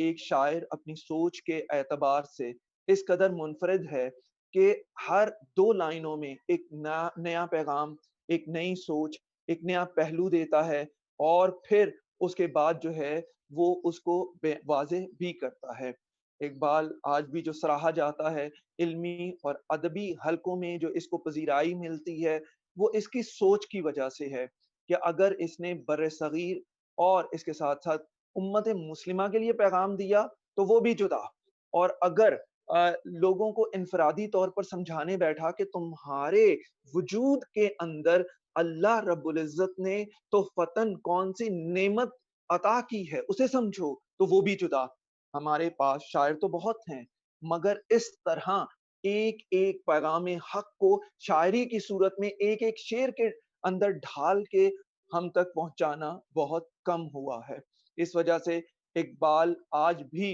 ایک شاعر اپنی سوچ کے اعتبار سے اس قدر منفرد ہے کہ ہر 2 لائنوں میں ایک نیا پیغام، ایک نئی سوچ، ایک نیا پہلو دیتا ہے، اور پھر اس کے بعد جو ہے وہ اس کو واضح بھی کرتا ہے۔ اقبال آج بھی جو سراہا جاتا ہے علمی اور ادبی حلقوں میں، جو اس کو پذیرائی ملتی ہے، وہ اس کی سوچ کی وجہ سے ہے کہ اگر اس نے برصغیر اور اس کے ساتھ ساتھ امت مسلمہ کے لیے پیغام دیا تو وہ بھی جدا، اور اگر لوگوں کو انفرادی طور پر سمجھانے بیٹھا کہ تمہارے وجود کے اندر اللہ رب العزت نے تو فتن کون سی نعمت عطا کی ہے اسے سمجھو، تو وہ بھی جدا۔ ہمارے پاس شاعر تو بہت ہیں، مگر اس طرح ایک ایک پیغام حق کو شاعری کی صورت میں ایک ایک شعر کے اندر ڈھال کے ہم تک پہنچانا بہت کم ہوا ہے۔ اس وجہ سے اقبال آج بھی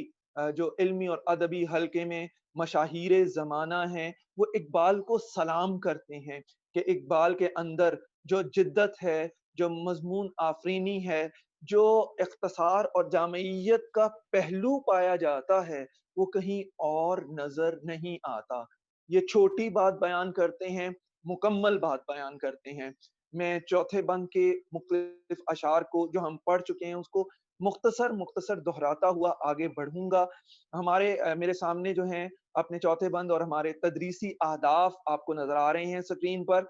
جو علمی اور ادبی حلقے میں مشاہیر زمانہ ہیں، وہ اقبال کو سلام کرتے ہیں کہ اقبال کے اندر جو جدت ہے، جو مضمون آفرینی ہے، جو اختصار اور جامعیت کا پہلو پایا جاتا ہے، وہ کہیں اور نظر نہیں آتا۔ یہ چھوٹی بات بیان کرتے ہیں، مکمل بات بیان کرتے ہیں۔ میں چوتھے بند کے مختلف اشعار کو جو ہم پڑھ چکے ہیں اس کو مختصر دہراتا ہوا آگے بڑھوں گا۔ میرے سامنے جو ہیں اپنے چوتھے بند اور ہمارے تدریسی اہداف آپ کو نظر آ رہے ہیں اسکرین پر۔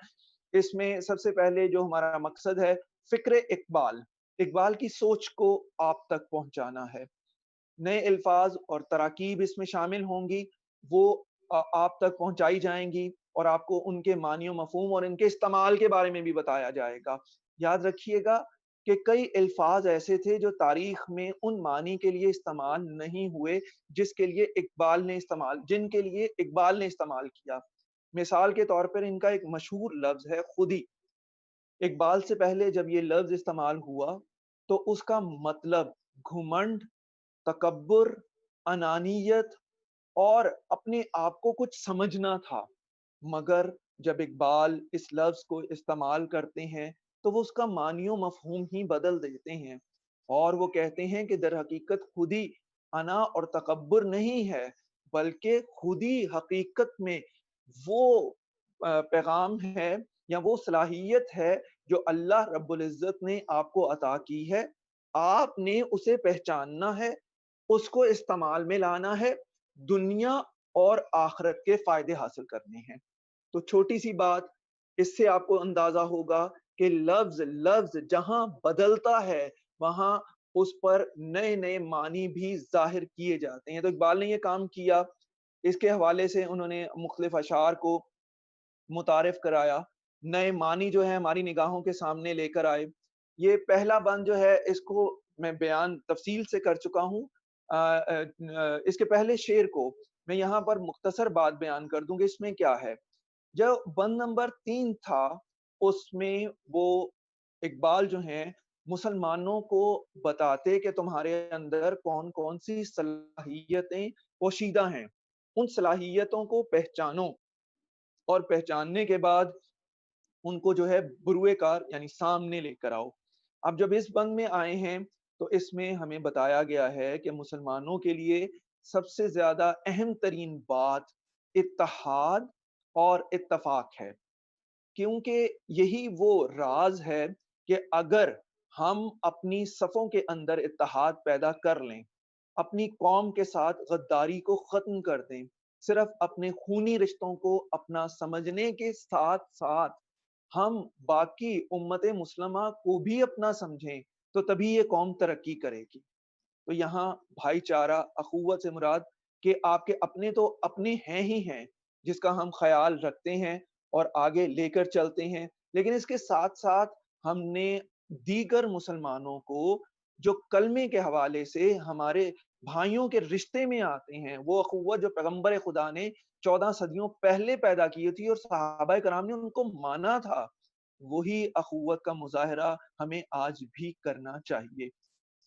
اس میں سب سے پہلے جو ہمارا مقصد ہے، فکر اقبال، اقبال کی سوچ کو آپ تک پہنچانا ہے۔ نئے الفاظ اور تراکیب اس میں شامل ہوں گی، وہ آپ تک پہنچائی جائیں گی، اور آپ کو ان کے معنی و مفہوم اور ان کے استعمال کے بارے میں بھی بتایا جائے گا۔ یاد رکھیے گا کہ کئی الفاظ ایسے تھے جو تاریخ میں ان معنی کے لیے استعمال نہیں ہوئے جن کے لیے اقبال نے استعمال کیا۔ مثال کے طور پر ان کا ایک مشہور لفظ ہے خودی۔ اقبال سے پہلے جب یہ لفظ استعمال ہوا تو اس کا مطلب گھمنڈ، تکبر، انانیت اور اپنے آپ کو کچھ سمجھنا تھا، مگر جب اقبال اس لفظ کو استعمال کرتے ہیں تو وہ اس کا معنی و مفہوم ہی بدل دیتے ہیں، اور وہ کہتے ہیں کہ در حقیقت خودی انا اور تکبر نہیں ہے، بلکہ خودی حقیقت میں وہ پیغام ہے یا وہ صلاحیت ہے جو اللہ رب العزت نے آپ کو عطا کی ہے۔ آپ نے اسے پہچاننا ہے، اس کو استعمال میں لانا ہے، دنیا اور آخرت کے فائدے حاصل کرنے ہیں۔ تو چھوٹی سی بات، اس سے آپ کو اندازہ ہوگا کہ لفظ جہاں بدلتا ہے وہاں اس پر نئے نئے معنی بھی ظاہر کیے جاتے ہیں۔ تو اقبال نے یہ کام کیا، اس کے حوالے سے انہوں نے مختلف اشعار کو متعارف کرایا، نئے معنی جو ہے ہماری نگاہوں کے سامنے لے کر آئے۔ یہ پہلا بند جو ہے اس کو میں بیان تفصیل سے کر چکا ہوں۔ اس کے پہلے شعر کو میں یہاں پر مختصر بات بیان کر دوں کہ اس میں کیا ہے۔ جو بند نمبر 3 تھا، اس میں وہ اقبال جو ہیں مسلمانوں کو بتاتے کہ تمہارے اندر کون کون سی صلاحیتیں پوشیدہ ہیں، ان صلاحیتوں کو پہچانو، اور پہچاننے کے بعد ان کو جو ہے بروئے کار یعنی سامنے لے کر آؤ۔ اب جب اس بند میں آئے ہیں تو اس میں ہمیں بتایا گیا ہے کہ مسلمانوں کے لیے سب سے زیادہ اہم ترین بات اتحاد اور اتفاق ہے، کیونکہ یہی وہ راز ہے کہ اگر ہم اپنی صفوں کے اندر اتحاد پیدا کر لیں، اپنی قوم کے ساتھ غداری کو ختم کر دیں، صرف اپنے خونی رشتوں کو اپنا سمجھنے کے ساتھ ساتھ ہم باقی امت مسلمہ کو بھی اپنا سمجھیں، تو تبھی یہ قوم ترقی کرے گی۔ تو یہاں بھائی چارہ، اخوت سے مراد کہ آپ کے اپنے تو اپنے ہیں ہی ہیں جس کا ہم خیال رکھتے ہیں اور آگے لے کر چلتے ہیں، لیکن اس کے ساتھ ساتھ ہم نے دیگر مسلمانوں کو جو کلمے کے حوالے سے ہمارے بھائیوں کے رشتے میں آتے ہیں، وہ اخوت جو پیغمبر خدا نے 14 صدیوں پہلے پیدا کی تھی اور صحابہ کرام نے ان کو مانا تھا، وہی اخوت کا مظاہرہ ہمیں آج بھی کرنا چاہیے۔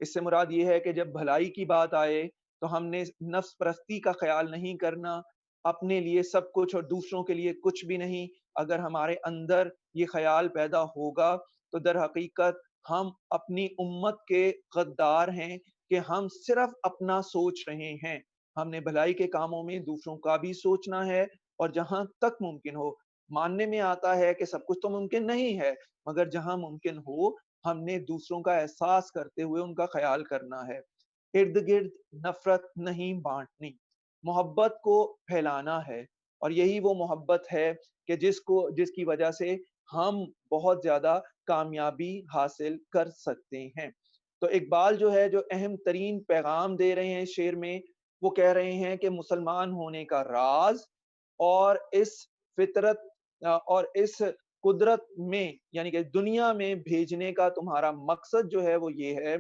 اس سے مراد یہ ہے کہ جب بھلائی کی بات آئے تو ہم نے نفس پرستی کا خیال نہیں کرنا، اپنے لیے سب کچھ اور دوسروں کے لیے کچھ بھی نہیں۔ اگر ہمارے اندر یہ خیال پیدا ہوگا تو در حقیقت ہم اپنی امت کے غدار ہیں کہ ہم صرف اپنا سوچ رہے ہیں، ہم نے بھلائی کے کاموں میں دوسروں کا بھی سوچنا ہے، اور جہاں تک ممکن ہو، ماننے میں آتا ہے کہ سب کچھ تو ممکن نہیں ہے، مگر جہاں ممکن ہو ہم نے دوسروں کا احساس کرتے ہوئے ان کا خیال کرنا ہے۔ ارد گرد نفرت نہیں بانٹنی، محبت کو پھیلانا ہے، اور یہی وہ محبت ہے کہ جس کی وجہ سے ہم بہت زیادہ کامیابی حاصل کر سکتے ہیں۔ تو اقبال جو ہے، جو اہم ترین پیغام دے رہے ہیں اس شعر میں، وہ کہہ رہے ہیں کہ مسلمان ہونے کا راز اور اس فطرت اور اس قدرت میں، یعنی کہ دنیا میں بھیجنے کا تمہارا مقصد جو ہے وہ یہ ہے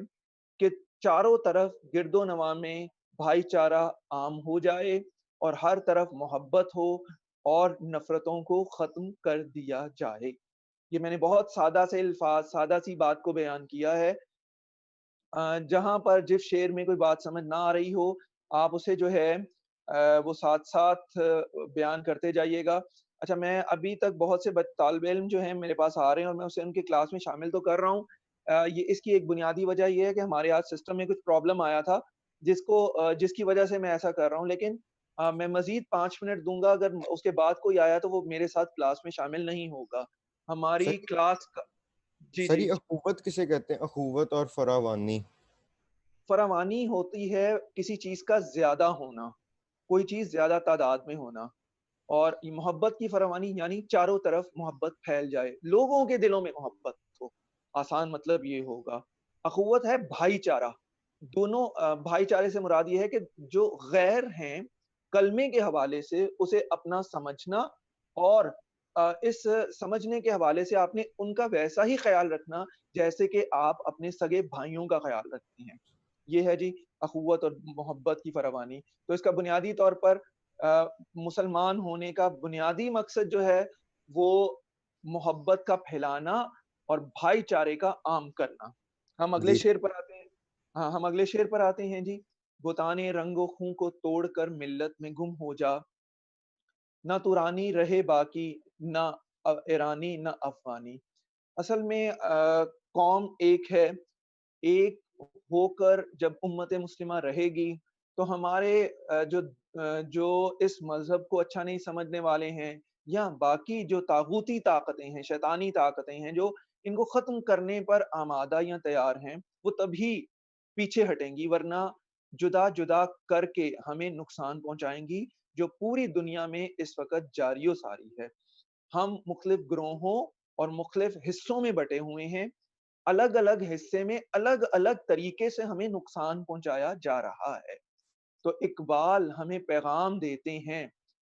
کہ چاروں طرف گرد و نواح میں بھائی چارہ عام ہو جائے، اور ہر طرف محبت ہو، اور نفرتوں کو ختم کر دیا جائے۔ یہ میں نے بہت سادہ سے الفاظ، سادہ سی بات کو بیان کیا ہے۔ جہاں پر جس شعر میں کوئی بات سمجھ نہ آ رہی ہو، آپ اسے جو ہے وہ ساتھ ساتھ بیان کرتے جائیے گا۔ اچھا، میں ابھی تک بہت سے طالب علم جو ہیں میرے پاس آ رہے ہیں، اور میں اسے ان کی کلاس میں شامل تو کر رہا ہوں۔ یہ اس کی ایک بنیادی وجہ یہ ہے کہ ہمارے آج سسٹم میں کچھ پرابلم آیا تھا، جس کی وجہ سے میں ایسا کر رہا ہوں، لیکن میں مزید 5 منٹ دوں گا، اگر اس کے بعد کوئی آیا تو وہ میرے ساتھ کلاس میں شامل نہیں ہوگا۔ سر ہماری کلاس کا جی، سر جی۔ یہ اخوت کسے کہتے ہیں؟ اخوت اور فراوانی؟ فراوانی ہوتی ہے کسی چیز کا زیادہ ہونا، کوئی چیز زیادہ تعداد میں ہونا، اور یہ محبت کی فراوانی یعنی چاروں طرف محبت پھیل جائے، لوگوں کے دلوں میں محبت ہو، آسان مطلب یہ ہوگا۔ اخوت ہے بھائی چارہ، دونوں بھائی چارے سے مراد یہ ہے کہ جو غیر ہیں، کلمے کے حوالے سے اسے اپنا سمجھنا، اور اس سمجھنے کے حوالے سے آپ نے ان کا ویسا ہی خیال رکھنا جیسے کہ آپ اپنے سگے بھائیوں کا خیال رکھتے ہیں۔ یہ ہے جی اخوت اور محبت کی فراوانی۔ تو اس کا بنیادی طور پر آ، مسلمان ہونے کا بنیادی مقصد جو ہے وہ محبت کا پھیلانا اور بھائی چارے کا عام کرنا۔ ہم اگلے جی شعر پر آتے ہیں۔ ہاں، ہم اگلے شعر پر آتے ہیں جی۔ بتانے رنگ و خوں کو توڑ کر ملت میں گم ہو جا، نہ ترانی رہے باقی، نہ ایرانی نہ افغانی۔ اصل میں قوم ایک ہے، ایک ہو کر جب امت مسلمہ رہے گی تو ہمارے جو اس مذہب کو اچھا نہیں سمجھنے والے ہیں، یا باقی جو طاغوتی طاقتیں ہیں، شیطانی طاقتیں ہیں، جو ان کو ختم کرنے پر آمادہ یا تیار ہیں، وہ تبھی پیچھے ہٹیں گی، ورنہ جدا جدا کر کے ہمیں نقصان پہنچائیں گی، جو پوری دنیا میں اس وقت جاری و ساری ہے۔ ہم مختلف گروہوں اور مختلف حصوں میں بٹے ہوئے ہیں، الگ الگ حصے میں الگ الگ طریقے سے ہمیں نقصان پہنچایا جا رہا ہے۔ تو اقبال ہمیں پیغام دیتے ہیں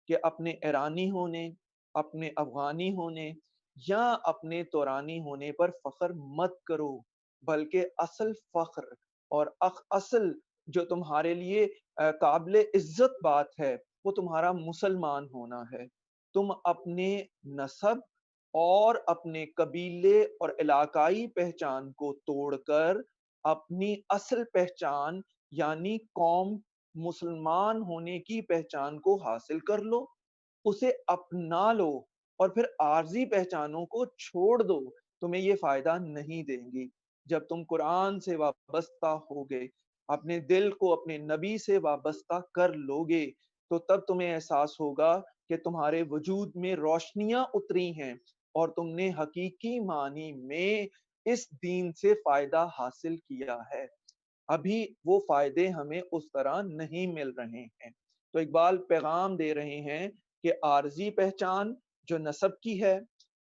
کہ اپنے ایرانی ہونے، اپنے افغانی ہونے یا اپنے تورانی ہونے پر فخر مت کرو، بلکہ اصل فخر اور اصل جو تمہارے لیے قابل عزت بات ہے وہ تمہارا مسلمان ہونا ہے۔ تم اپنے نسب اور اپنے قبیلے اور علاقائی پہچان کو توڑ کر اپنی اصل پہچان یعنی قوم مسلمان ہونے کی پہچان کو حاصل کر لو، اسے اپنا لو، اور پھر عارضی پہچانوں کو چھوڑ دو، تمہیں یہ فائدہ نہیں دیں گی۔ جب تم قرآن سے وابستہ ہوگے، اپنے دل کو اپنے نبی سے وابستہ کر لوگے، تو تب تمہیں احساس ہوگا کہ تمہارے وجود میں روشنیاں اتری ہیں، اور تم نے حقیقی معنی میں اس دین سے فائدہ حاصل کیا ہے۔ ابھی وہ فائدے ہمیں اس طرح نہیں مل رہے ہیں۔ تو اقبال پیغام دے رہے ہیں کہ عارضی پہچان جو نسب کی ہے،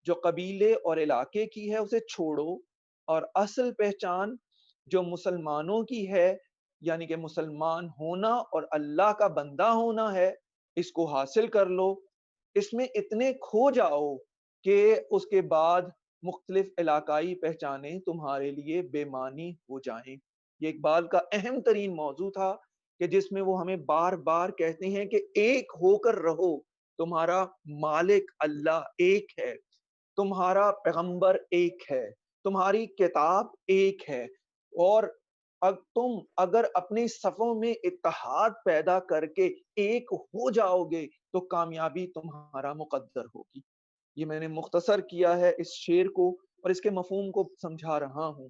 جو قبیلے اور علاقے کی ہے، اسے چھوڑو، اور اصل پہچان جو مسلمانوں کی ہے، یعنی کہ مسلمان ہونا اور اللہ کا بندہ ہونا ہے، اس کو حاصل کر لو، اس میں اتنے کھو جاؤ کہ اس کے بعد مختلف علاقائی پہچانیں تمہارے لیے بے معنی ہو جائیں۔ یہ اقبال کا اہم ترین موضوع تھا کہ جس میں وہ ہمیں بار بار کہتے ہیں کہ ایک ہو کر رہو، تمہارا مالک اللہ ایک ہے، تمہارا پیغمبر ایک ہے، تمہاری کتاب ایک ہے، اور تم اگر اپنے صفوں میں اتحاد پیدا کر کے ایک ہو جاؤ گے تو کامیابی تمہارا مقدر ہوگی۔ یہ میں نے مختصر کیا ہے اس شعر کو، اور اس کے مفہوم کو سمجھا رہا ہوں۔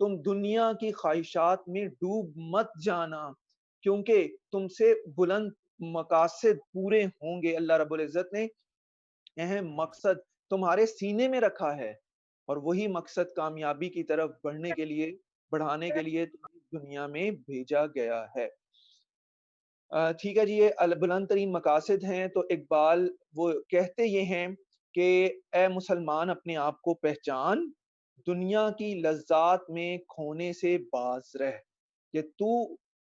تم دنیا کی خواہشات میں ڈوب مت جانا، کیونکہ تم سے بلند مقاصد پورے ہوں گے۔ اللہ رب العزت نے اہم مقصد تمہارے سینے میں رکھا ہے، اور وہی مقصد کامیابی کی طرف بڑھانے کے لیے تمہیں دنیا میں بھیجا گیا ہے۔ ٹھیک ہے جی، یہ بلند ترین مقاصد ہیں۔ تو اقبال وہ کہتے یہ ہیں کہ اے مسلمان اپنے آپ کو پہچان، دنیا کی لذات میں کھونے سے باز رہ، کہ تو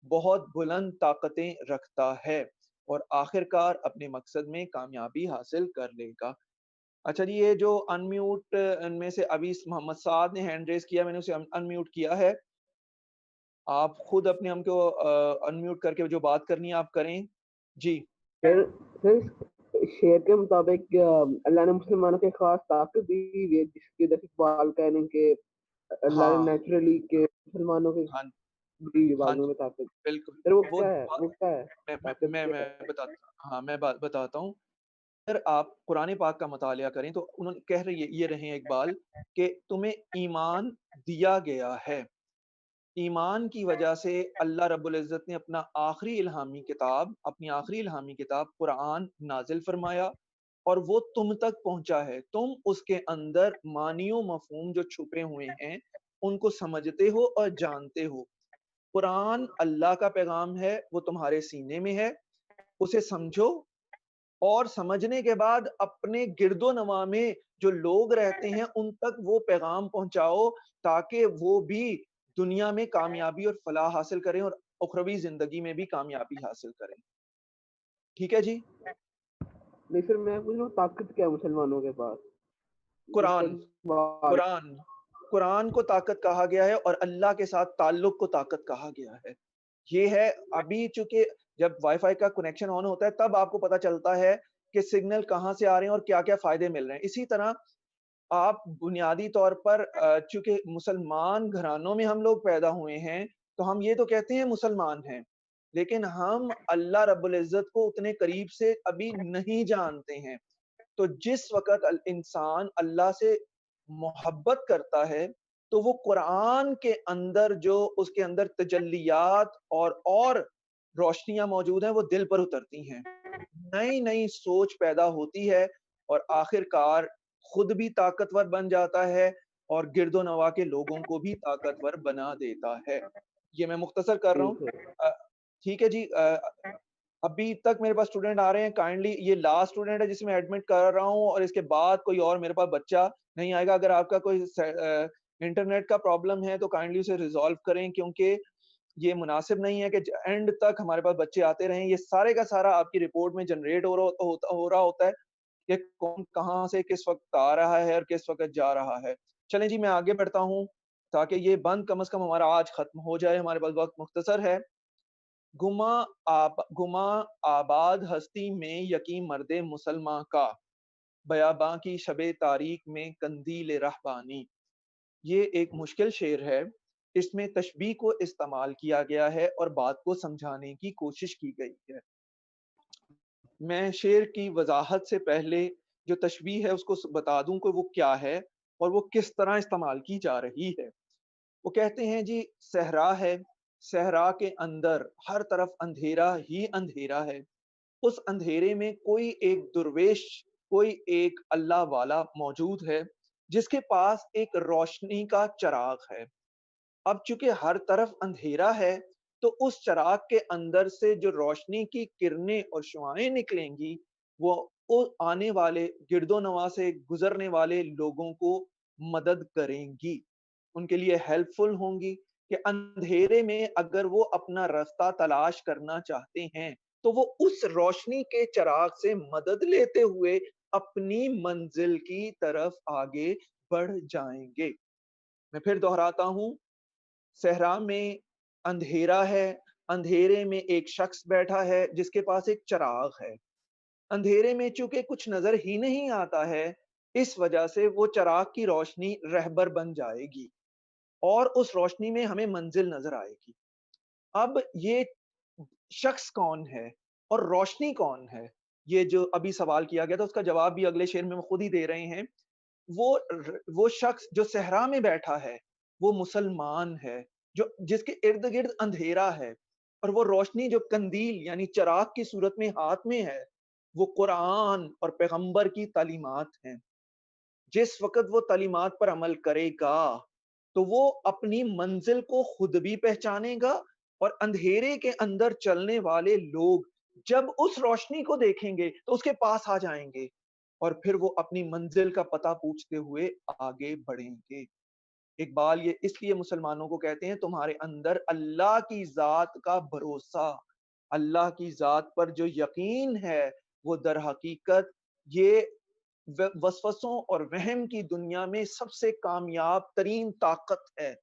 بہت بلند طاقتیں رکھتا ہے اور آخر کار اپنے مقصد میں کامیابی حاصل کر لے گا۔ اچھا جی، یہ جو ان میوٹ ان میں سے ابھی محمد سعد نے ہینڈ ریز کیا، میں نے اسے ان میوٹ کیا ہے، آپ خود اپنے ہم کو ان میوٹ کر کے جو بات کرنی ہے آپ کریں جی۔ پھر پھر شعر کے مطابق اللہ نے مسلمانوں کے خاص طاقت دی ہوئی ہے، جس کی وجہ سے اقبال کہہ رہے ہیں کہ اللہ نے ہاں نیچرلی کہ مسلمانوں کے ہاں دی ہوئی ہاں بعضوں جی، میں طاقت۔ بالکل۔ پھر وہ وہ کیا ہے، وہ کیا ہے میں میں طاقت میں کیا میں ہے؟ بتاتا ہاں میں بتاتا ہوں۔ اگر آپ قرآن پاک کا مطالعہ کریں تو انہوں نے کہہ رہی یہ رہے ہیں اقبال کہ تمہیں ایمان دیا گیا ہے، ایمان کی وجہ سے اللہ رب العزت نے اپنی آخری الہامی کتاب قرآن نازل فرمایا، اور وہ تم تک پہنچا ہے۔ تم اس کے اندر معنی و مفہوم جو چھپے ہوئے ہیں ان کو سمجھتے ہو اور جانتے ہو۔ قرآن اللہ کا پیغام ہے، وہ تمہارے سینے میں ہے، اسے سمجھو، اور سمجھنے کے بعد اپنے گرد و نواح میں جو لوگ رہتے ہیں ان تک وہ پیغام پہنچاؤ، تاکہ وہ بھی دنیا میں کامیابی اور فلاح حاصل کریں اور اخروی زندگی میں بھی کامیابی حاصل کریں۔ ٹھیک ہے جی۔ نہیں سر، میں پوچھ رہا ہوں طاقت کیا ہے مسلمانوں کے پاس، جس قرآن کا سوال قرآن قرآن کو طاقت کہا گیا ہے، اور اللہ کے ساتھ تعلق کو طاقت کہا گیا ہے۔ یہ ہے ابھی چونکہ جب وائی فائی کا کنیکشن آن ہوتا ہے تب آپ کو پتا چلتا ہے کہ سگنل کہاں سے آ رہے ہیں اور کیا کیا فائدے مل رہے ہیں۔ اسی طرح آپ بنیادی طور پر چونکہ مسلمان گھرانوں میں ہم لوگ پیدا ہوئے ہیں تو ہم یہ تو کہتے ہیں مسلمان ہیں، لیکن ہم اللہ رب العزت کو اتنے قریب سے ابھی نہیں جانتے ہیں۔ تو جس وقت انسان اللہ سے محبت کرتا ہے تو وہ قرآن کے اندر جو اس کے اندر تجلیات اور روشنیاں موجود ہیں وہ دل پر اترتی ہیں، نئی نئی سوچ پیدا ہوتی ہے، اور آخر کار خود بھی طاقتور بن جاتا ہے اور گرد و نواح کے لوگوں کو بھی طاقتور بنا دیتا ہے۔ یہ میں مختصر کر رہا ہوں۔ ٹھیک ہے۔ ٹھیک ہے جی۔ ابھی تک میرے پاس اسٹوڈنٹ آ رہے ہیں، کائنڈلی یہ لاسٹ اسٹوڈنٹ ہے جسے میں ایڈمٹ کر رہا ہوں، اور اس کے بعد کوئی اور میرے پاس بچہ نہیں آئے گا۔ اگر آپ کا کوئی انٹرنیٹ کا پرابلم ہے تو کائنڈلی اسے ریزالو کریں، کیونکہ یہ مناسب نہیں ہے کہ اینڈ تک ہمارے پاس بچے آتے رہیں۔ یہ سارے کا سارا آپ کی رپورٹ میں جنریٹ ہو رہا ہوتا ہے کہ کون کہاں سے کس وقت آ رہا ہے اور کس وقت جا رہا ہے۔ چلیں جی، میں آگے بڑھتا ہوں تاکہ یہ بند کم از کم ہمارا آج ختم ہو جائے، ہمارے پاس وقت مختصر ہے۔ گما آباد ہستی میں یقین مرد مسلماں کا، بیاباں کی شب تاریک میں قندیل رہبانی۔ یہ ایک مشکل شعر ہے، اس میں تشبیہ کو استعمال کیا گیا ہے اور بات کو سمجھانے کی کوشش کی گئی ہے۔ میں شعر کی وضاحت سے پہلے جو تشبیہ ہے اس کو بتا دوں کہ وہ کیا ہے اور وہ کس طرح استعمال کی جا رہی ہے۔ وہ کہتے ہیں جی، صحرا ہے، صحرا کے اندر ہر طرف اندھیرا ہی اندھیرا ہے، اس اندھیرے میں کوئی ایک درویش، کوئی ایک اللہ والا موجود ہے جس کے پاس ایک روشنی کا چراغ ہے۔ اب چونکہ ہر طرف اندھیرا ہے تو اس چراغ کے اندر سے جو روشنی کی کرنیں اور شعاعیں نکلیں گی وہ آنے والے گرد و نواح سے گزرنے والے لوگوں کو مدد کریں گی، ان کے لیے ہیلپ فل ہوں گی، کہ اندھیرے میں اگر وہ اپنا راستہ تلاش کرنا چاہتے ہیں تو وہ اس روشنی کے چراغ سے مدد لیتے ہوئے اپنی منزل کی طرف آگے بڑھ جائیں گے۔ میں پھر دہراتا ہوں، صحرا میں اندھیرا ہے، اندھیرے میں ایک شخص بیٹھا ہے جس کے پاس ایک چراغ ہے۔ اندھیرے میں چونکہ کچھ نظر ہی نہیں آتا ہے، اس وجہ سے وہ چراغ کی روشنی رہبر بن جائے گی اور اس روشنی میں ہمیں منزل نظر آئے گی۔ اب یہ شخص کون ہے اور روشنی کون ہے، یہ جو ابھی سوال کیا گیا تھا اس کا جواب بھی اگلے شعر میں خود ہی دے رہے ہیں۔ وہ شخص جو صحرا میں بیٹھا ہے وہ مسلمان ہے جو جس کے ارد گرد اندھیرا ہے، اور وہ روشنی جو قندیل یعنی چراغ کی صورت میں ہاتھ میں ہے، وہ قرآن اور پیغمبر کی تعلیمات ہیں۔ جس وقت وہ تعلیمات پر عمل کرے گا تو وہ اپنی منزل کو خود بھی پہچانے گا، اور اندھیرے کے اندر چلنے والے لوگ جب اس روشنی کو دیکھیں گے تو اس کے پاس آ جائیں گے، اور پھر وہ اپنی منزل کا پتہ پوچھتے ہوئے آگے بڑھیں گے۔ اقبال یہ اس لیے مسلمانوں کو کہتے ہیں تمہارے اندر اللہ کی ذات کا بھروسہ، اللہ کی ذات پر جو یقین ہے، وہ در حقیقت یہ وسوسوں اور وہم کی دنیا میں سب سے کامیاب ترین طاقت ہے۔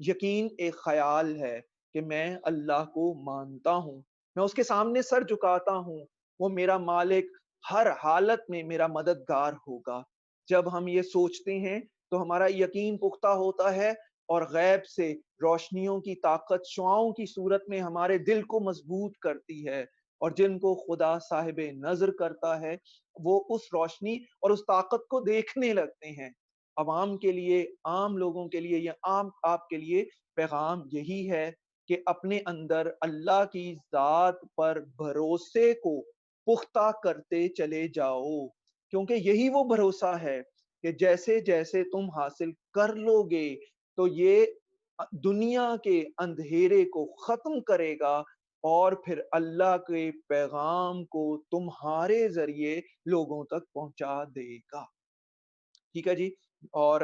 یقین ایک خیال ہے کہ میں اللہ کو مانتا ہوں، میں اس کے سامنے سر جھکاتا ہوں، وہ میرا مالک ہر حالت میں میرا مددگار ہوگا۔ جب ہم یہ سوچتے ہیں تو ہمارا یقین پختہ ہوتا ہے، اور غیب سے روشنیوں کی طاقت شعاؤں کی صورت میں ہمارے دل کو مضبوط کرتی ہے، اور جن کو خدا صاحب نظر کرتا ہے وہ اس روشنی اور اس طاقت کو دیکھنے لگتے ہیں۔ عوام کے لیے، عام لوگوں کے لیے یا عام آپ کے لیے پیغام یہی ہے کہ اپنے اندر اللہ کی ذات پر بھروسے کو پختہ کرتے چلے جاؤ، کیونکہ یہی وہ بھروسہ ہے کہ جیسے جیسے تم حاصل کر لو گے تو یہ دنیا کے اندھیرے کو ختم کرے گا، اور پھر اللہ کے پیغام کو تمہارے ذریعے لوگوں تک پہنچا دے گا۔ ٹھیک ہے جی۔ اور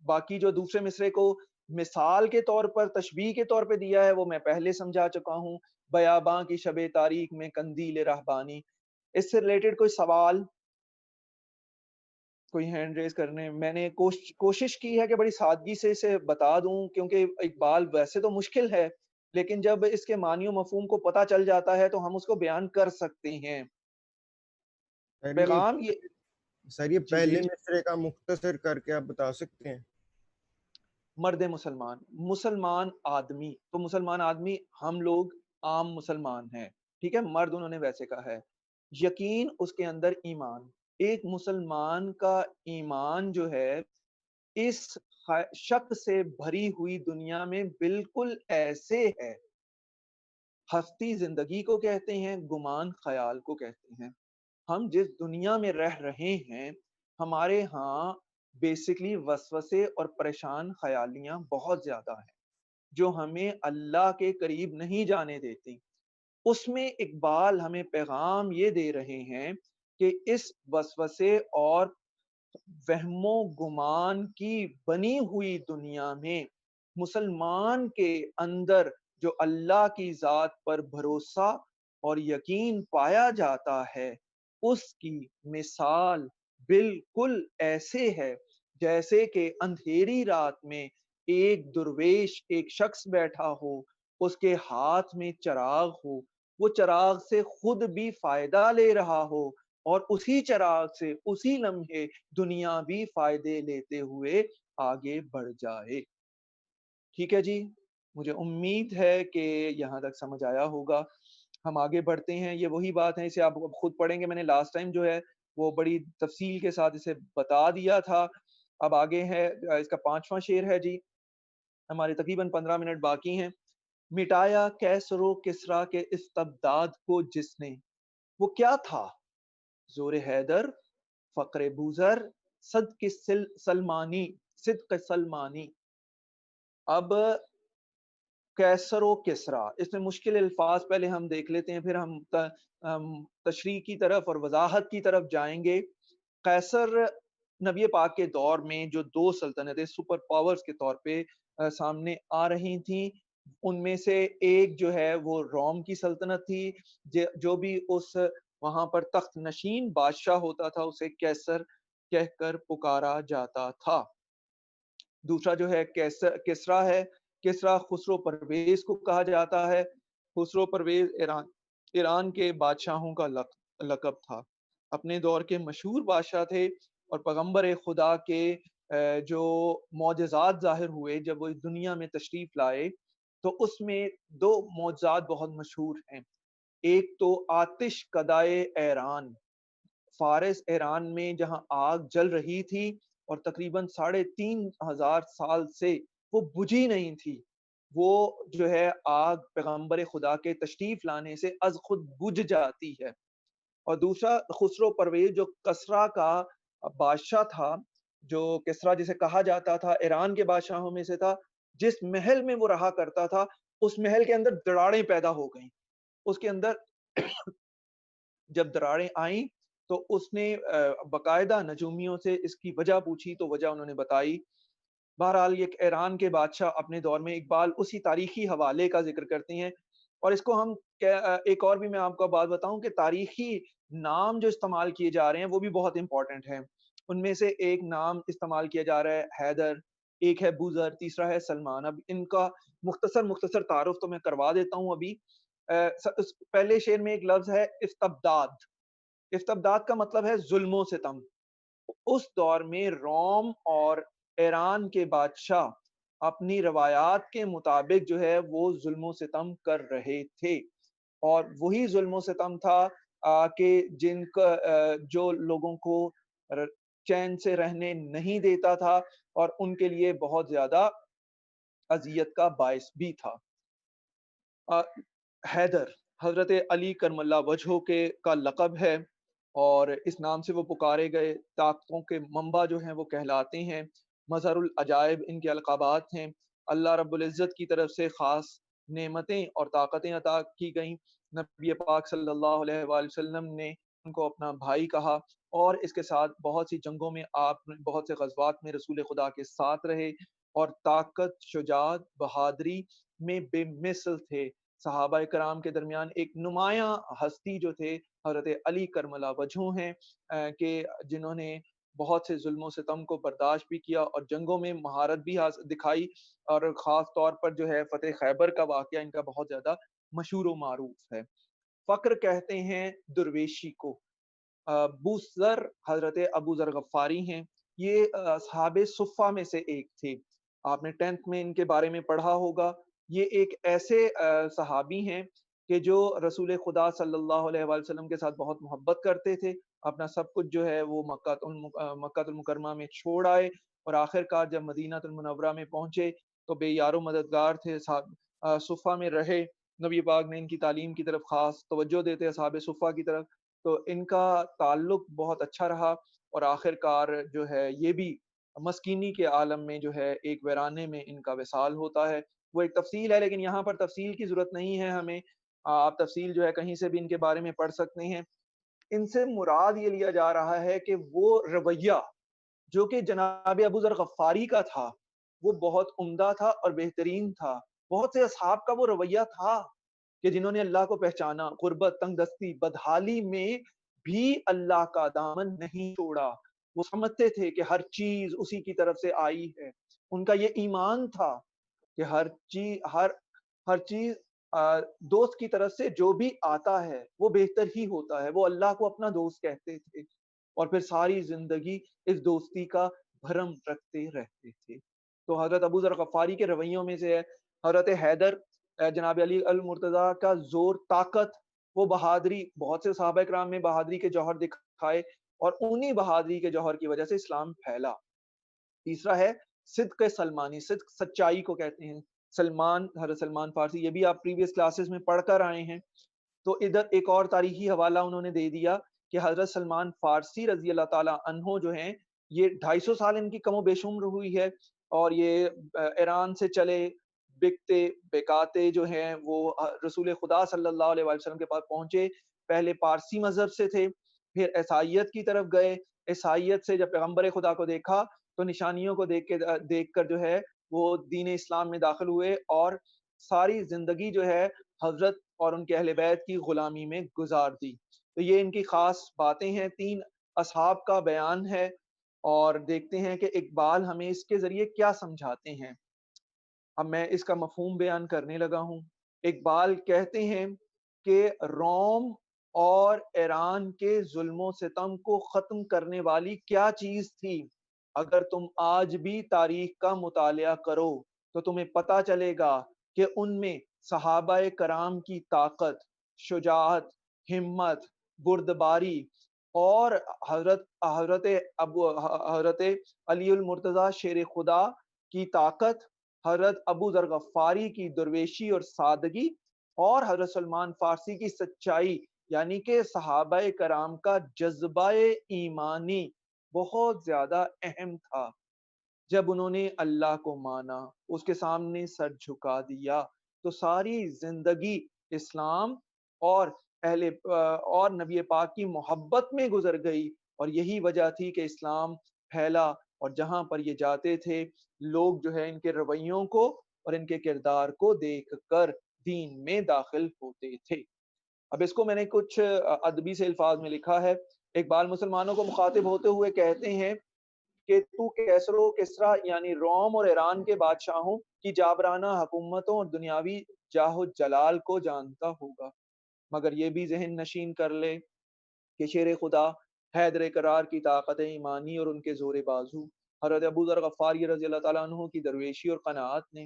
باقی جو دوسرے مصرے کو مثال کے طور پر، تشبیہ کے طور پہ دیا ہے، وہ میں پہلے سمجھا چکا ہوں، بیاباں کی شب تاریک میں قندیل رہبانی۔ اس سے ریلیٹڈ کوئی سوال، کوئی ہینڈ ریز کرنے؟ میں نے کوشش کی ہے کہ بڑی سادگی سے اسے بتا دوں، کیونکہ اقبال ویسے تو مشکل ہے، لیکن جب اس کے معنی و مفہوم کو پتہ چل جاتا ہے تو ہم اس کو بیان کر سکتے ہیں۔ سر یہ پیغام یہ سر یہ جی جی، پہلے مصرے کا مختصر کر کے آپ بتا سکتے ہیں؟ مرد مسلمان، مسلمان آدمی، تو مسلمان آدمی ہم لوگ عام مسلمان ہیں، ٹھیک ہے، مرد انہوں نے ویسے کہا ہے۔ یقین اس کے اندر ایمان، ایک مسلمان کا ایمان جو ہے اس شک سے بھری ہوئی دنیا میں بالکل ایسے ہے، ہستی زندگی کو کہتے ہیں، گمان خیال کو کہتے ہیں۔ ہم جس دنیا میں رہ رہے ہیں، ہمارے ہاں بیسکلی وسوسے اور پریشان خیالیاں بہت زیادہ ہیں جو ہمیں اللہ کے قریب نہیں جانے دیتی۔ اس میں اقبال ہمیں پیغام یہ دے رہے ہیں کہ اس وسوسے اور وہم و گمان کی بنی ہوئی دنیا میں مسلمان کے اندر جو اللہ کی ذات پر بھروسہ اور یقین پایا جاتا ہے، اس کی مثال بالکل ایسے ہے جیسے کہ اندھیری رات میں ایک درویش، ایک شخص بیٹھا ہو، اس کے ہاتھ میں چراغ ہو، وہ چراغ سے خود بھی فائدہ لے رہا ہو، اور اسی چراغ سے اسی لمحے دنیا بھی فائدے لیتے ہوئے آگے بڑھ جائے۔ ٹھیک ہے جی، مجھے امید ہے کہ یہاں تک سمجھ آیا ہوگا۔ ہم آگے بڑھتے ہیں، یہ وہی بات ہے، اسے آپ خود پڑھیں گے، میں نے لاسٹ ٹائم جو ہے وہ بڑی تفصیل کے ساتھ اسے بتا دیا تھا۔ اب آگے ہے اس کا 5واں شعر ہے جی، ہمارے تقریباً 15 منٹ باقی ہیں۔ مٹایا کیسر و کسریٰ کے استبداد کو جس نے، وہ کیا تھا؟ زور حیدر، فقر بوذر، صدق سلمانی، صدق سلمانی۔ اب کیسر و کسریٰ، اس میں مشکل الفاظ پہلے ہم دیکھ لیتے ہیں، پھر ہم تشریح کی طرف اور وضاحت کی طرف جائیں گے۔ قیصر نبی پاک کے دور میں جو دو سلطنتیں سپر پاورز کے طور پہ سامنے آ رہی تھیں، ان میں سے ایک جو ہے وہ روم کی سلطنت تھی، جو بھی اس وہاں پر تخت نشین بادشاہ ہوتا تھا اسے قیصر کہہ کر پکارا جاتا تھا۔ دوسرا جو ہے کسریٰ ہے، کسریٰ خسرو پرویز کو کہا جاتا ہے۔ خسرو پرویز ایران کے بادشاہوں کا لقب تھا، اپنے دور کے مشہور بادشاہ تھے، اور پیغمبر خدا کے جو معجزات ظاہر ہوئے جب وہ اس دنیا میں تشریف لائے، تو اس میں دو معجزات بہت مشہور ہیں۔ ایک تو آتش کدائے ایران، فارس ایران میں جہاں آگ جل رہی تھی اور تقریباً 3500 سال سے وہ بجھی نہیں تھی، وہ جو ہے آگ پیغمبر خدا کے تشریف لانے سے از خود بجھ جاتی ہے۔ اور دوسرا خسرو پرویز جو کسرا کا بادشاہ تھا، جو کسرا جسے کہا جاتا تھا ایران کے بادشاہوں میں سے تھا، جس محل میں وہ رہا کرتا تھا اس محل کے اندر دراڑیں پیدا ہو گئیں، اس کے اندر جب دراڑیں آئیں تو اس نے باقاعدہ نجومیوں سے اس کی وجہ پوچھی تو وجہ انہوں نے بتائی۔ بہرحال یہ ایران کے بادشاہ اپنے دور میں اقبال اسی تاریخی حوالے کا ذکر کرتے ہیں، اور اس کو ہم ایک اور بھی میں آپ کو بات بتاؤں کہ تاریخی نام جو استعمال کیے جا رہے ہیں وہ بھی بہت امپورٹنٹ ہیں۔ ان میں سے ایک نام استعمال کیا جا رہا ہے حیدر، ایک ہے بوذر، تیسرا ہے سلمان۔ اب ان کا مختصر تعارف تو میں کروا دیتا ہوں ابھی۔ پہلے شعر میں ایک لفظ ہے استبداد۔ استبداد کا مطلب ہے ظلم و ستم۔ اس دور میں روم اور ایران کے بادشاہ اپنی روایات کے مطابق جو ہے وہ ظلم و ستم کر رہے تھے، اور وہی ظلم و ستم تھا کہ جن کا جو لوگوں کو چین سے رہنے نہیں دیتا تھا اور ان کے لیے بہت زیادہ اذیت کا باعث بھی تھا۔ حیدر حضرت علی کرم اللہ وجہہ کا لقب ہے، اور اس نام سے وہ پکارے گئے، طاقتوں کے منبع جو ہیں وہ کہلاتے ہیں، مظہر العجائب ان کے القابات ہیں۔ اللہ رب العزت کی طرف سے خاص نعمتیں اور طاقتیں عطا کی گئیں۔ نبی پاک صلی اللہ علیہ وآلہ وسلم نے ان کو اپنا بھائی کہا، اور اس کے ساتھ بہت سی جنگوں میں آپ بہت سے غزوات میں رسول خدا کے ساتھ رہے، اور طاقت، شجاعت، بہادری میں بے مثل تھے۔ صحابہ کرام کے درمیان ایک نمایاں ہستی جو تھے حضرت علی کرم اللہ وجہہ ہیں، کہ جنہوں نے بہت سے ظلم و ستم کو برداشت بھی کیا اور جنگوں میں مہارت بھی دکھائی، اور خاص طور پر جو ہے فتح خیبر کا واقعہ ان کا بہت زیادہ مشہور و معروف ہے۔ فقر کہتے ہیں درویشی کو۔ بوذر حضرت ابو ذر غفاری ہیں، یہ اصحاب صفہ میں سے ایک تھے، آپ نے 10th میں ان کے بارے میں پڑھا ہوگا۔ یہ ایک ایسے صحابی ہیں کہ جو رسول خدا صلی اللہ علیہ وآلہ وسلم کے ساتھ بہت محبت کرتے تھے، اپنا سب کچھ جو ہے وہ مکہ المکرمہ میں چھوڑ آئے، اور آخر کار جب مدینہ المنورہ میں پہنچے تو بے یار و مددگار تھے، صفہ میں رہے۔ نبی پاک نے ان کی تعلیم کی طرف خاص توجہ دیتے اصحاب صفہ کی طرف، تو ان کا تعلق بہت اچھا رہا، اور آخر کار جو ہے یہ بھی مسکینی کے عالم میں جو ہے ایک ویرانے میں ان کا وصال ہوتا ہے۔ وہ ایک تفصیل ہے، لیکن یہاں پر تفصیل کی ضرورت نہیں ہے ہمیں، آپ تفصیل جو ہے کہیں سے بھی ان کے بارے میں پڑھ سکتے ہیں۔ ان سے مراد یہ لیا جا رہا ہے کہ وہ رویہ جو کہ جناب ابو ذر غفاری کا تھا وہ بہت عمدہ تھا اور بہترین تھا۔ بہت سے اصحاب کا وہ رویہ تھا کہ جنہوں نے اللہ کو پہچانا، غربت، تنگ دستی، بدحالی میں بھی اللہ کا دامن نہیں چھوڑا۔ وہ سمجھتے تھے کہ ہر چیز اسی کی طرف سے آئی ہے، ان کا یہ ایمان تھا کہ ہر چیز دوست کی طرف سے جو بھی آتا ہے وہ بہتر ہی ہوتا ہے۔ وہ اللہ کو اپنا دوست کہتے تھے، اور پھر ساری زندگی اس دوستی کا بھرم رکھتے رہتے تھے۔ تو حضرت ابو ذر غفاری کے رویوں میں سے ہے حضرت حیدر، جناب علی المرتضیٰ کا زور، طاقت، وہ بہادری، بہت سے صحابہ کرام میں بہادری کے جوہر دکھائے، اور انہی بہادری کے جوہر کی وجہ سے اسلام پھیلا۔ تیسرا ہے صدق سلمانی، صدق سچائی کو کہتے ہیں۔ سلمان، حضرت سلمان فارسی، یہ بھی آپ پریویس کلاسز میں پڑھ کر آئے ہیں۔ تو ادھر ایک اور تاریخی حوالہ انہوں نے دے دیا کہ حضرت سلمان فارسی رضی اللہ تعالیٰ عنہ جو ہیں، یہ 250 سال ان کی کم و بیش عمر ہوئی ہے، اور یہ ایران سے چلے بکتے بکاتے جو ہیں وہ رسول خدا صلی اللہ علیہ وآلہ وسلم کے پاس پہنچے۔ پہلے پارسی مذہب سے تھے، پھر عیسائیت کی طرف گئے، عیسائیت سے جب پیغمبر خدا کو دیکھا تو نشانیوں کو دیکھ کر جو ہے وہ دین اسلام میں داخل ہوئے، اور ساری زندگی جو ہے حضرت اور ان کے اہل بیت کی غلامی میں گزار دی۔ تو یہ ان کی خاص باتیں ہیں، 3 اصحاب کا بیان ہے، اور دیکھتے ہیں کہ اقبال ہمیں اس کے ذریعے کیا سمجھاتے ہیں۔ اب میں اس کا مفہوم بیان کرنے لگا ہوں۔ اقبال کہتے ہیں کہ روم اور ایران کے ظلم و ستم کو ختم کرنے والی کیا چیز تھی؟ اگر تم آج بھی تاریخ کا مطالعہ کرو تو تمہیں پتہ چلے گا کہ ان میں صحابہ کرام کی طاقت، شجاعت، ہمت، بردباری، اور حضرت علی المرتضیٰ شیر خدا کی طاقت حضرت ابو ذر غفاری کی درویشی اور سادگی اور حضرت سلمان فارسی کی سچائی، یعنی کہ صحابہ کرام کا جذبہ ایمانی بہت زیادہ اہم تھا۔ جب انہوں نے اللہ کو مانا، اس کے سامنے سر جھکا دیا، تو ساری زندگی اسلام اور اور نبی پاک کی محبت میں گزر گئی، اور یہی وجہ تھی کہ اسلام پھیلا، اور جہاں پر یہ جاتے تھے لوگ جو ہے ان کے رویوں کو اور ان کے کردار کو دیکھ کر دین میں داخل ہوتے تھے۔ اب اس کو میں نے کچھ ادبی سے الفاظ میں لکھا ہے۔ اقبال مسلمانوں کو مخاطب ہوتے ہوئے کہتے ہیں کہ تو کیسر و کسریٰ یعنی روم اور ایران کے بادشاہوں کی جابرانہ حکومتوں اور دنیاوی جاہ و جلال کو جانتا ہوگا، مگر یہ بھی ذہن نشین کر لے کہ شیر خدا حیدر کرار کی طاقت ایمانی اور ان کے زور بازو، حضرت ابو ذر غفاری رضی اللہ تعالیٰ عنہ کی درویشی اور قناعت نے،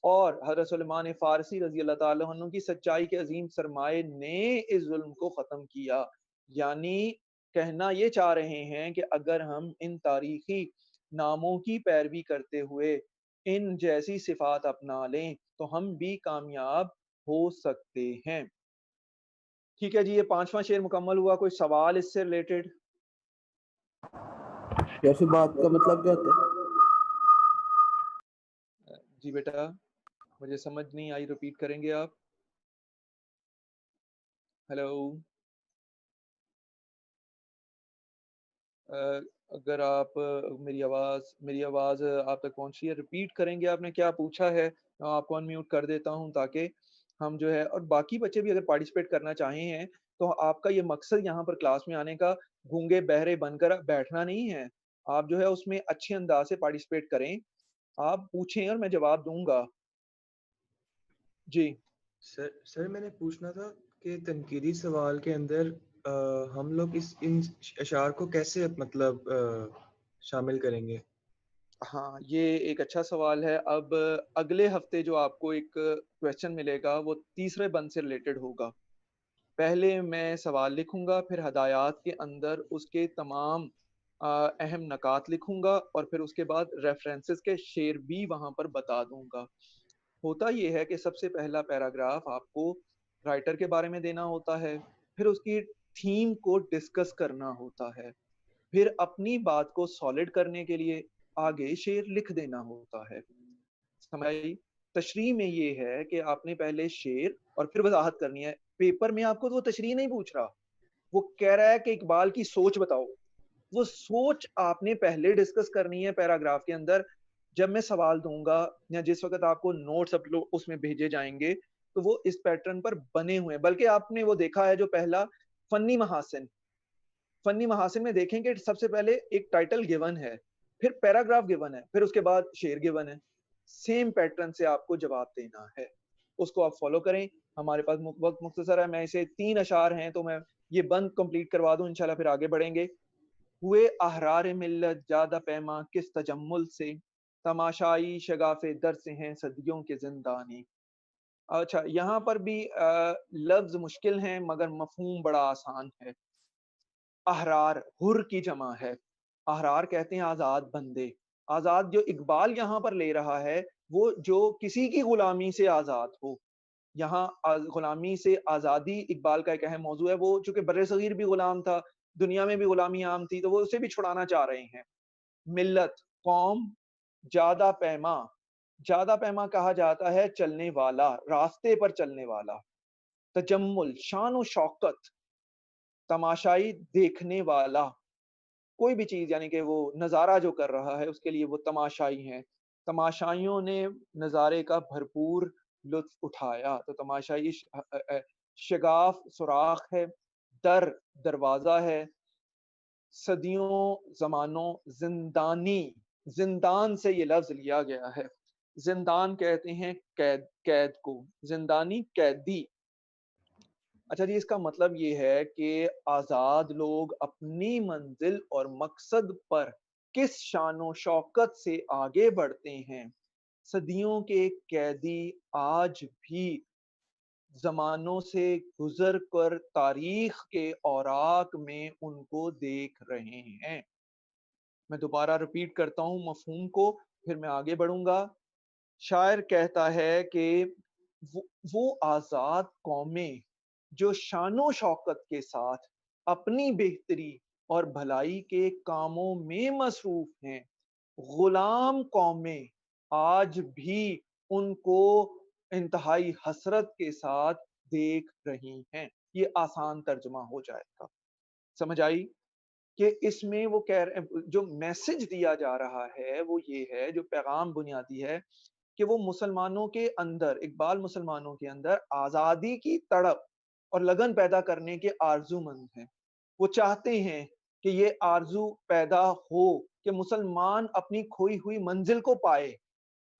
اور حضرت سلمان فارسی رضی اللہ تعالیٰ عنہ کی سچائی کے عظیم سرمایے نے اس ظلم کو ختم کیا۔ یعنی کہنا یہ چاہ رہے ہیں کہ اگر ہم ان تاریخی ناموں کی پیروی کرتے ہوئے ان جیسی صفات اپنا لیں تو ہم بھی کامیاب ہو سکتے ہیں۔ ٹھیک ہے جی، یہ 5واں شعر مکمل ہوا۔ کوئی سوال اس سے ریلیٹڈ؟ جیسے بات کا مطلب کیا ہوتا ہے؟ جی بیٹا مجھے سمجھ نہیں آئی، ریپیٹ کریں گے آپ؟ ہیلو، اگر آپ میری آواز آپ تک پہنچی ہے، ریپیٹ کریں گے آپ نے کیا پوچھا ہے؟ میں آپ کو انمیوٹ کر دیتا ہوں تاکہ ہم جو ہے، اور باقی بچے بھی اگر پارٹیسپیٹ کرنا چاہیں ہیں تو آپ کا یہ مقصد یہاں پر کلاس میں آنے کا گونگے بہرے بن کر بیٹھنا نہیں ہے، آپ جو ہے اس میں اچھے انداز سے پارٹیسپیٹ کریں، آپ پوچھیں اور میں جواب دوں گا۔ جی سر میں نے پوچھنا تھا کہ تنقیدی سوال کے اندر ہم لوگ ان اشعار کو کیسے مطلب شامل کریں گے؟ ہاں یہ ایک اچھا سوال ہے۔ اب اگلے ہفتے جو آپ کو ایک کویسچن ملے گا وہ تیسرے بند سے ریلیٹڈ ہوگا۔ پہلے میں سوال لکھوں گا، پھر ہدایات کے اندر اس کے تمام اہم نکات لکھوں گا، اور پھر اس کے بعد ریفرنسز کے شعر بھی وہاں پر بتا دوں گا۔ ہوتا یہ ہے کہ سب سے پہلا پیراگراف آپ کو رائٹر کے بارے میں دینا ہوتا ہے، پھر اس کی تھیم کو ڈسکس کرنا ہوتا ہے، پھر اپنی بات کو سالڈ کرنے کے لیے آگے شعر لکھ دینا ہوتا ہے۔ سمجھ؟ تشریح میں یہ ہے کہ آپ نے پہلے شعر اور پھر وضاحت کرنی ہے۔ پیپر میں آپ کو وہ تشریح نہیں پوچھ رہا، وہ کہہ رہا ہے کہ اقبال کی سوچ بتاؤ، وہ سوچ آپ نے پہلے ڈسکس کرنی ہے پیراگراف کے اندر۔ جب میں سوال دوں گا یا جس وقت آپ کو نوٹس اس میں بھیجے جائیں گے تو وہ اس پیٹرن پر بنے ہوئے ہیں۔ بلکہ آپ نے وہ دیکھا ہے جو پہلا فنی محاسن میں دیکھیں کہ سب سے پہلے ایک ٹائٹل گیون ہے، پھر پیراگراف گیون ہے، پھر اس کے بعد شعر گیون ہے۔ سیم پیٹرن سے آپ کو جواب دینا ہے، اس کو آپ فالو کریں۔ ہمارے پاس وقت مختصر ہے، میں اسے 3 اشعار ہیں تو میں یہ بند کمپلیٹ کروا دوں، انشاءاللہ پھر آگے بڑھیں گے۔ ہوئے احرار ملت جادہ پیما کس تجمل سے، تماشائی شگاف در سے ہیں صدیوں کے زندانی۔ اچھا یہاں پر بھی لفظ مشکل ہیں مگر مفہوم بڑا آسان ہے۔ احرار حر کی جمع ہے، احرار کہتے ہیں آزاد بندے۔ آزاد جو اقبال یہاں پر لے رہا ہے وہ جو کسی کی غلامی سے آزاد ہو، یہاں غلامی سے آزادی اقبال کا ایک اہم موضوع ہے۔ وہ چونکہ بر صغیر بھی غلام تھا، دنیا میں بھی غلامی عام تھی، تو وہ اسے بھی چھڑانا چاہ رہے ہیں۔ ملت قوم، جادہ پیما، جادہ پیما کہا جاتا ہے چلنے والا، راستے پر چلنے والا۔ تجمل شان و شوکت، تماشائی دیکھنے والا، کوئی بھی چیز یعنی کہ وہ نظارہ جو کر رہا ہے اس کے لیے وہ تماشائی ہیں۔ تماشائیوں نے نظارے کا بھرپور لطف اٹھایا، تو تماشائی شگاف سوراخ ہے، دروازہ ہے، صدیوں زمانوں زندانی، زندان سے یہ لفظ لیا گیا ہے۔ زندان کہتے ہیں قید کو، زندانی قیدی۔ اچھا جی، اس کا مطلب یہ ہے کہ آزاد لوگ اپنی منزل اور مقصد پر کس شان و شوکت سے آگے بڑھتے ہیں۔ صدیوں کے قیدی آج بھی زمانوں سے گزر کر تاریخ کے اوراق میں ان کو دیکھ رہے ہیں۔ میں دوبارہ ریپیٹ کرتا ہوں مفہوم کو، پھر میں آگے بڑھوں گا۔ شاعر کہتا ہے کہ وہ آزاد قومیں جو شان و شوکت کے ساتھ اپنی بہتری اور بھلائی کے کاموں میں مصروف ہیں، غلام قومیں آج بھی ان کو انتہائی حسرت کے ساتھ دیکھ رہی ہیں۔ یہ آسان ترجمہ ہو جائے گا، سمجھ آئی؟ کہ اس میں وہ کہہ رہے جو میسج دیا جا رہا ہے وہ یہ ہے، جو پیغام بنیادی ہے کہ وہ مسلمانوں کے اندر، اقبال مسلمانوں کے اندر آزادی کی تڑپ اور لگن پیدا کرنے کے آرزو مند ہیں۔ وہ چاہتے ہیں کہ یہ آرزو پیدا ہو کہ مسلمان اپنی کھوئی ہوئی منزل کو پائے،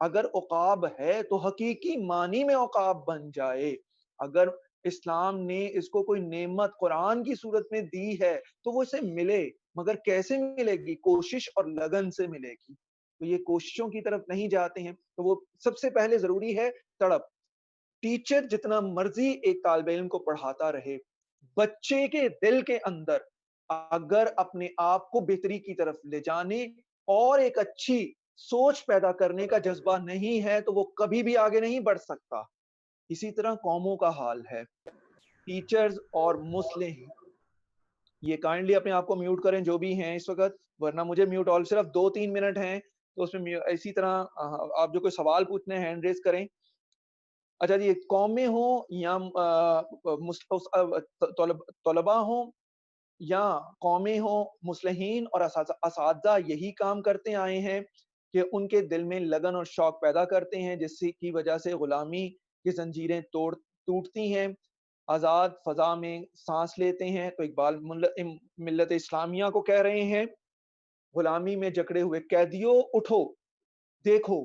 اگر عقاب ہے تو حقیقی معنی میں عقاب بن جائے، اگر اسلام نے اس کو کوئی نعمت قرآن کی صورت میں دی ہے تو وہ اسے ملے، مگر کیسے ملے گی؟ کوشش اور لگن سے ملے گی۔ تو یہ کوششوں کی طرف نہیں جاتے ہیں، تو وہ سب سے پہلے ضروری ہے تڑپ۔ ٹیچر جتنا مرضی ایک طالب علم کو پڑھاتا رہے، بچے کے دل کے اندر اگر اپنے آپ کو بہتری کی طرف لے جانے اور ایک اچھی سوچ پیدا کرنے کا جذبہ نہیں ہے تو وہ کبھی بھی آگے نہیں بڑھ سکتا۔ اسی طرح قوموں کا حال ہے، ٹیچرز اور مصلح۔ یہ کائنڈلی اپنے آپ کو میوٹ کریں جو بھی ہیں اس وقت، ورنہ مجھے میوٹ آل صرف 2-3 منٹ ہیں تو اس میں اسی طرح آپ جو کوئی سوال پوچھنے ہیں ہینڈ ریز کریں۔ اچھا جی، قومیں ہوں یا طلباء ہوں یا قومیں ہوں، مصلحین اور اساتذہ یہی کام کرتے آئے ہیں کہ ان کے دل میں لگن اور شوق پیدا کرتے ہیں، جس کی وجہ سے غلامی کی زنجیریں ٹوٹتی ہیں، آزاد فضا میں سانس لیتے ہیں۔ تو اقبال ملت اسلامیہ کو کہہ رہے ہیں، غلامی میں جکڑے ہوئے قیدیوں اٹھو، دیکھو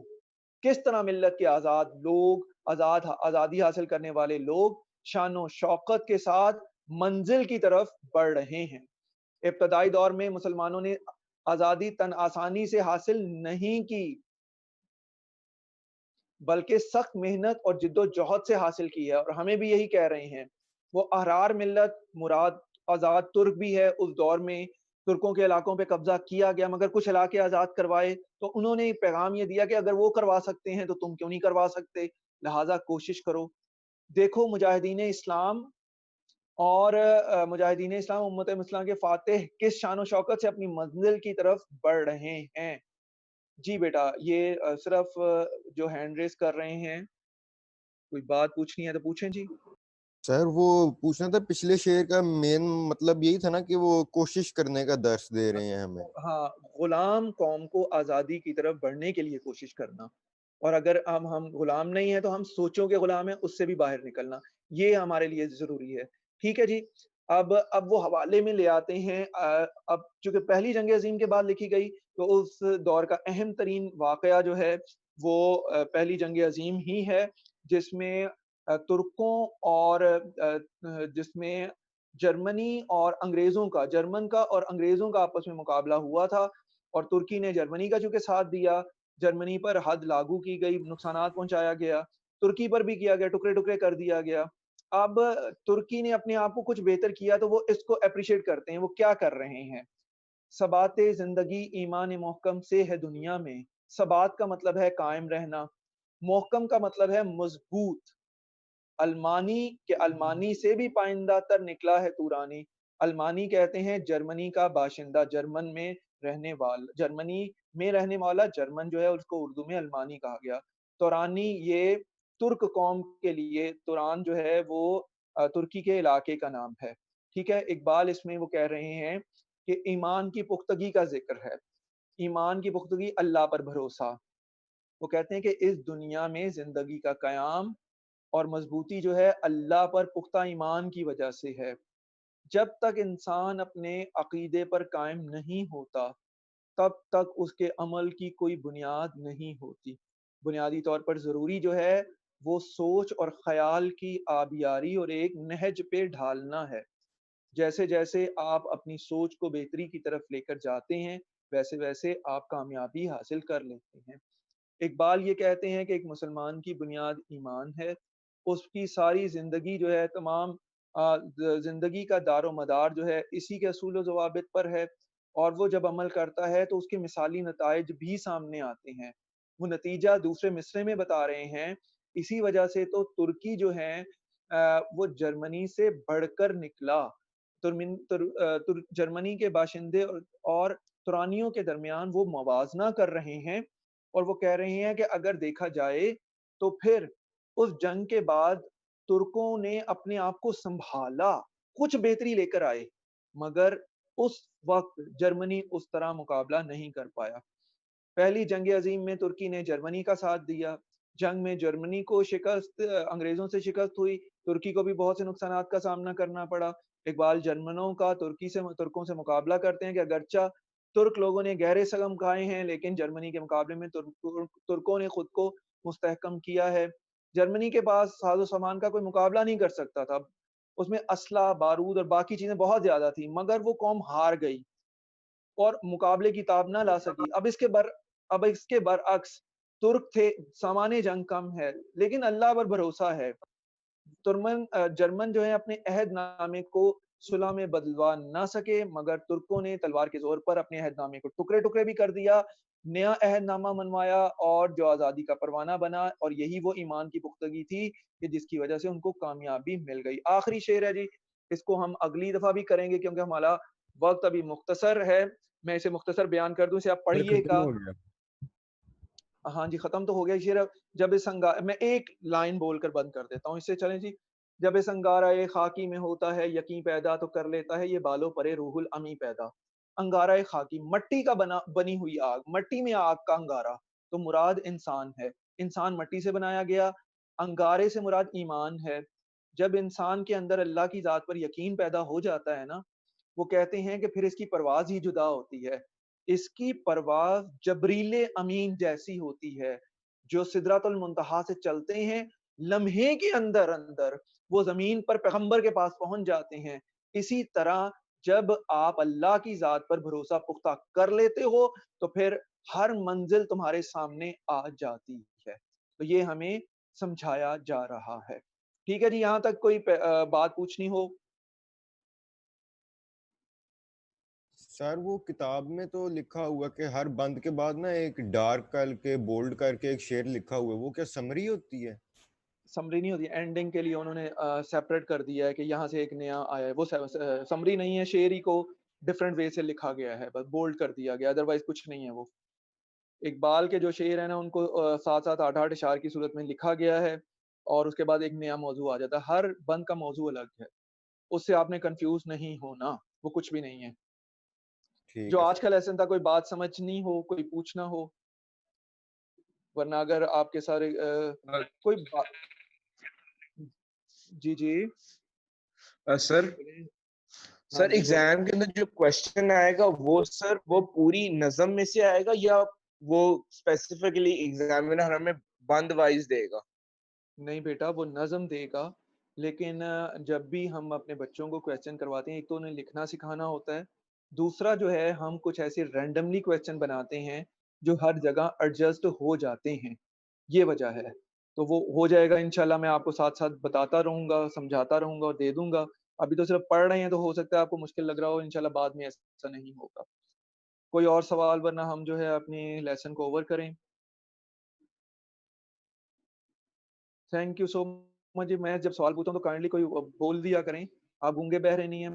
کس طرح ملت کے آزاد لوگ، آزادی حاصل کرنے والے لوگ شان و شوقت کے ساتھ منزل کی طرف بڑھ رہے ہیں۔ ابتدائی دور میں مسلمانوں نے آزادی تن آسانی سے حاصل نہیں کی، بلکہ سخت محنت اور جد و جہد سے حاصل کی ہے، اور ہمیں بھی یہی کہہ رہے ہیں۔ وہ احرار ملت مراد آزاد ترک بھی ہے۔ اس دور میں ترکوں کے علاقوں پہ قبضہ کیا گیا، مگر کچھ علاقے آزاد کروائے، تو انہوں نے پیغام یہ دیا کہ اگر وہ کروا سکتے ہیں تو تم کیوں نہیں کروا سکتے، لہٰذا کوشش کرو۔ دیکھو مجاہدین اسلام اور مجاہدین اسلام امت مسلمہ کے فاتح کس شان و شوکت سے اپنی منزل کی طرف بڑھ رہے ہیں۔ جی بیٹا، یہ صرف جو ہینڈ ریز کر رہے ہیں، کوئی بات پوچھنی ہے تو پوچھیں جی۔ سر وہ پوچھنا تھا، پچھلے شعر کا مین مطلب یہی تھا نا کہ وہ کوشش کرنے کا درس دے رہے ہیں ہمیں۔ ہاں، غلام قوم کو آزادی کی طرف بڑھنے کے لیے کوشش کرنا، اور اگر ہم غلام نہیں ہیں تو ہم سوچوں کے غلام ہیں، اس سے بھی باہر نکلنا، یہ ہمارے لیے ضروری ہے۔ ٹھیک ہے جی، اب وہ حوالے میں لے آتے ہیں۔ اب چونکہ پہلی جنگ عظیم کے بعد لکھی گئی تو اس دور کا اہم ترین واقعہ جو ہے وہ پہلی جنگ عظیم ہی ہے، جس میں ترکوں اور جس میں جرمن کا اور انگریزوں کا آپس میں مقابلہ ہوا تھا، اور ترکی نے جرمنی کا چونکہ ساتھ دیا، جرمنی پر حد لاگو کی گئی، نقصانات پہنچایا گیا، ترکی پر بھی کیا گیا، ٹکڑے ٹکڑے کر دیا گیا۔ اب ترکی نے اپنے آپ کو کچھ بہتر کیا تو وہ اس کو اپریشیٹ کرتے ہیں۔ وہ کیا کر رہے ہیں؟ ثبات زندگی ایمان محکم سے ہے دنیا میں۔ ثبات کا مطلب ہے قائم رہنا، محکم کا مطلب ہے مضبوط، المانی کے المانی سے بھی پائندہ تر نکلا ہے تورانی۔ المانی کہتے ہیں جرمنی کا باشندہ، جرمنی میں رہنے والا، جرمن جو ہے اس کو اردو میں المانی کہا گیا۔ تورانی یہ ترک قوم کے لیے، توران جو ہے وہ ترکی کے علاقے کا نام ہے۔ ٹھیک ہے، اقبال اس میں وہ کہہ رہے ہیں کہ ایمان کی پختگی کا ذکر ہے، ایمان کی پختگی، اللہ پر بھروسہ۔ وہ کہتے ہیں کہ اس دنیا میں زندگی کا قیام اور مضبوطی جو ہے اللہ پر پختہ ایمان کی وجہ سے ہے۔ جب تک انسان اپنے عقیدے پر قائم نہیں ہوتا تب تک اس کے عمل کی کوئی بنیاد نہیں ہوتی۔ بنیادی طور پر ضروری جو ہے وہ سوچ اور خیال کی آبیاری اور ایک نہج پہ ڈھالنا ہے۔ جیسے جیسے آپ اپنی سوچ کو بہتری کی طرف لے کر جاتے ہیں ویسے ویسے آپ کامیابی حاصل کر لیتے ہیں۔ اقبال یہ کہتے ہیں کہ ایک مسلمان کی بنیاد ایمان ہے، اس کی ساری زندگی جو ہے، تمام زندگی کا دار و مدار جو ہے اسی کے اصول و ضوابط پر ہے، اور وہ جب عمل کرتا ہے تو اس کے مثالی نتائج بھی سامنے آتے ہیں۔ وہ نتیجہ دوسرے مصرے میں بتا رہے ہیں. اسی وجہ سے تو ترکی جو ہے وہ جرمنی سے بڑھ کر نکلا. جرمنی کے باشندے اور ترانیوں کے درمیان وہ موازنہ کر رہے ہیں اور وہ کہہ رہے ہیں کہ اگر دیکھا جائے تو پھر اس جنگ کے بعد ترکوں نے اپنے آپ کو سنبھالا, کچھ بہتری لے کر آئے, مگر اس وقت جرمنی اس طرح مقابلہ نہیں کر پایا. پہلی جنگ عظیم میں ترکی نے جرمنی کا ساتھ دیا. جنگ میں جرمنی کو شکست, انگریزوں سے شکست ہوئی. ترکی کو بھی بہت سے نقصانات کا سامنا کرنا پڑا. اقبال جرمنوں کا ترکوں سے مقابلہ کرتے ہیں کہ اگرچہ ترک لوگوں نے گہرے سگم کھائے ہیں لیکن جرمنی کے مقابلے میں ترکوں نے خود کو مستحکم کیا ہے. جرمنی کے پاس ساز و سامان کا کوئی مقابلہ نہیں کر سکتا تھا. اس میں اسلحہ, بارود اور باقی چیزیں بہت زیادہ تھیں, مگر وہ قوم ہار گئی اور مقابلے کی تاب نہ لا سکی. اب اس کے برعکس ترک تھے, سامان جنگ کم ہے لیکن اللہ پر بھروسہ ہے. جرمن جو ہے اپنے عہد نامے کو صلح میں بدلوا نہ سکے, مگر ترکوں نے تلوار کے زور پر اپنے عہد نامے کو ٹکڑے ٹکڑے بھی کر دیا, نیا عہد نامہ منوایا اور جو آزادی کا پروانہ بنا. اور یہی وہ ایمان کی پختگی تھی کہ جس کی وجہ سے ان کو کامیابی مل گئی. آخری شعر ہے جی, اس کو ہم اگلی دفعہ بھی کریں گے کیونکہ ہمارا وقت ابھی مختصر ہے. میں اسے مختصر بیان کر دوں, اسے آپ پڑھیے ختم گا. ہو گیا. ہاں جی, ختم تو ہو گیا شعر. جب اس میں ایک لائن بول کر بند کر دیتا ہوں, اس سے چلیں جی. جب اس انگارہ خاکی میں ہوتا ہے یقین پیدا تو کر لیتا ہے یہ بالوں پرے روح الامی پیدا. انگارہ خاکی, مٹی کا بنی ہوئی آگ, مٹی میں آگ کا انگارہ, تو مراد انسان ہے. انسان مٹی سے بنایا گیا, انگارے سے مراد ایمان ہے. جب انسان کے اندر اللہ کی ذات پر یقین پیدا ہو جاتا ہے نا, وہ کہتے ہیں کہ پھر اس کی پرواز ہی جدا ہوتی ہے. اس کی پرواز جبریل امین جیسی ہوتی ہے, جو سدرۃ المنتہا سے چلتے ہیں, لمحے کے اندر وہ زمین پر پیغمبر کے پاس پہنچ جاتے ہیں. اسی طرح جب آپ اللہ کی ذات پر بھروسہ پختہ کر لیتے ہو تو پھر ہر منزل تمہارے سامنے آ جاتی ہے. تو یہ ہمیں سمجھایا جا رہا ہے. ٹھیک ہے جی, یہاں تک کوئی بات پوچھنی ہو؟ سر وہ کتاب میں تو لکھا ہوا کہ ہر بند کے بعد نا ایک ڈارک کر کے بولڈ کر کے ایک شعر لکھا ہوا ہے, وہ کیا سمری ہوتی ہے؟ سمری نہیں ہوتی, اینڈنگ کے لیے انہوں نے سیپریٹ کر دیا ہے کہ یہاں سے ایک نیا آیا ہے. وہ سمری نہیں ہے, شعر ہی کو ڈفرینٹ وے سے لکھا گیا ہے, بس بولڈ کر دیا گیا, ادروائز کچھ نہیں ہے. وہ اقبال کے جو شعر ہیں نا, ان کو 7-7 8-8 اشعار کی صورت میں لکھا گیا ہے اور اس کے بعد ایک نیا موضوع آ جاتا ہے. ہر بند کا موضوع الگ ہے, اس سے آپ نے کنفیوز نہیں ہونا, وہ کچھ بھی نہیں ہے. ٹھیک جو ہے آج سر. کا لیسن تھا, کوئی بات سمجھنی ہو, کوئی پوچھنا ہو, ورنہ اگر آپ کے سارے کوئی جی جی سر ہاں جی بولے. ایگزام کے اندر جو کوشچن آئے گا وہ سر وہ پوری نظم میں سے آئے گا یا وہ اسپیسیفکلی ایگزامینر ہمیں بند وائز دے گا؟ نہیں بیٹا, وہ نظم دے گا, لیکن جب بھی ہم اپنے بچوں کو کویسچن کرواتے ہیں, ایک تو انہیں لکھنا سکھانا ہوتا ہے, دوسرا جو ہے ہم کچھ ایسے رینڈملی کویسچن بناتے ہیں جو ہر جگہ ایڈجسٹ ہو جاتے ہیں. یہ وجہ ہے. تو وہ ہو جائے گا انشاءاللہ, میں آپ کو ساتھ ساتھ بتاتا رہوں گا, سمجھاتا رہوں گا اور دے دوں گا. ابھی تو صرف پڑھ رہے ہیں تو ہو سکتا ہے آپ کو مشکل لگ رہا ہو, انشاءاللہ بعد میں ایسا نہیں ہوگا. کوئی اور سوال, ورنہ ہم جو ہے اپنی لیسن کو اوور کریں. تھینک یو سو مچ. میں جب سوال پوچھتا ہوں تو کائنڈلی کوئی بول دیا کریں, آپ گونگے بہرے نہیں ہیں.